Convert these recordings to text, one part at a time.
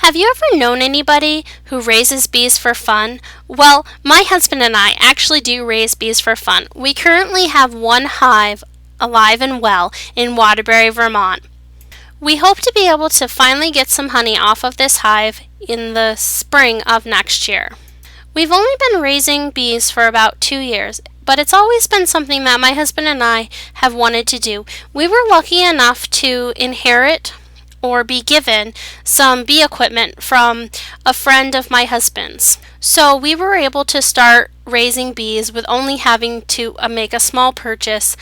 Have you ever known anybody who raises bees for fun? Well, my husband and I actually do raise bees for fun. We currently have one hive alive and well in Waterbury, Vermont. We hope to be able to finally get some honey off of this hive in the spring of next year. We've only been raising bees for about 2 years, but it's always been something that my husband and I have wanted to do. We were lucky enough to inherit or be given some bee equipment from a friend of my husband's. So we were able to start raising bees with only having to make a small purchase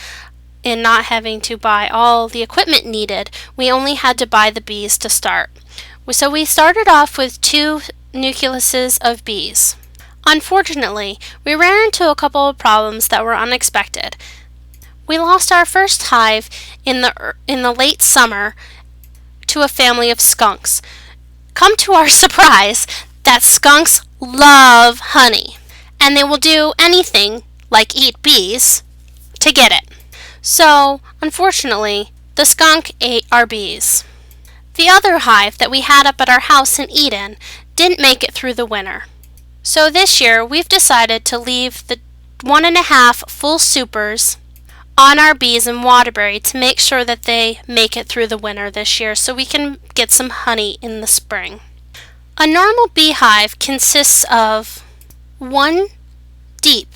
and not having to buy all the equipment needed. We only had to buy the bees to start. So we started off with 2 nucleuses of bees. Unfortunately, we ran into a couple of problems that were unexpected. We lost our first hive in the late summer to a family of skunks. Come to our surprise that skunks love honey, and they will do anything, like eat bees, to get it. So, unfortunately, the skunk ate our bees. The other hive that we had up at our house in Eden didn't make it through the winter. So this year, we've decided to leave the 1.5 full supers on our bees in Waterbury to make sure that they make it through the winter this year so we can get some honey in the spring. A normal beehive consists of 1 deep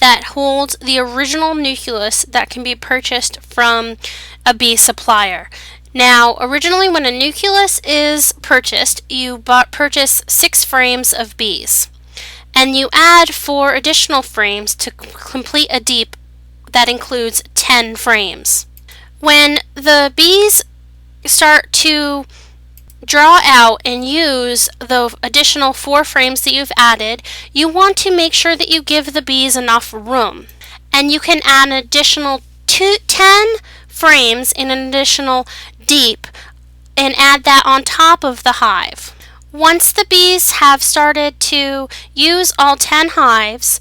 that holds the original nucleus that can be purchased from a bee supplier. Now, originally when a nucleus is purchased, you purchase 6 frames of bees, and you add 4 additional frames to complete a deep that includes 10 frames. When the bees start to draw out and use the additional 4 frames that you've added, you want to make sure that you give the bees enough room. And you can add an additional 10 frames in an additional deep and add that on top of the hive. Once the bees have started to use all 10 frames,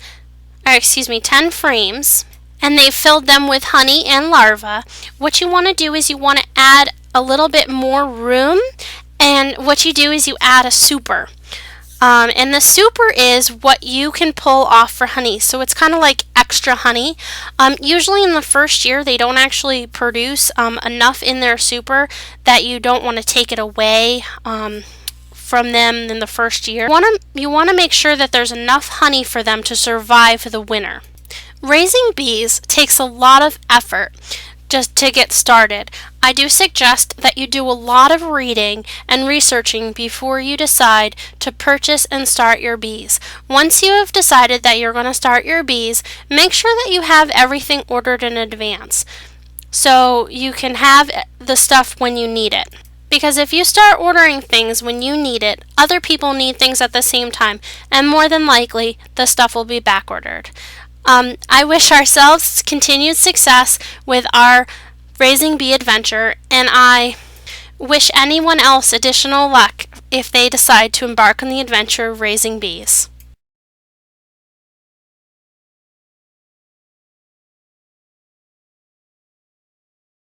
and they've filled them with honey and larvae, what you want to do is you want to add a little bit more room, and what you do is you add a super. And the super is what you can pull off for honey, so it's kind of like extra honey. Usually in the first year they don't actually produce enough in their super that you don't want to take it away from them in the first year. You want to make sure that there's enough honey for them to survive the winter. Raising bees takes a lot of effort just to get started. I do suggest that you do a lot of reading and researching before you decide to purchase and start your bees. Once you have decided that you're going to start your bees, make sure that you have everything ordered in advance so you can have the stuff when you need it. Because if you start ordering things when you need it, other people need things at the same time, and more than likely, the stuff will be back ordered. I wish ourselves continued success with our raising bee adventure, and I wish anyone else additional luck if they decide to embark on the adventure of raising bees.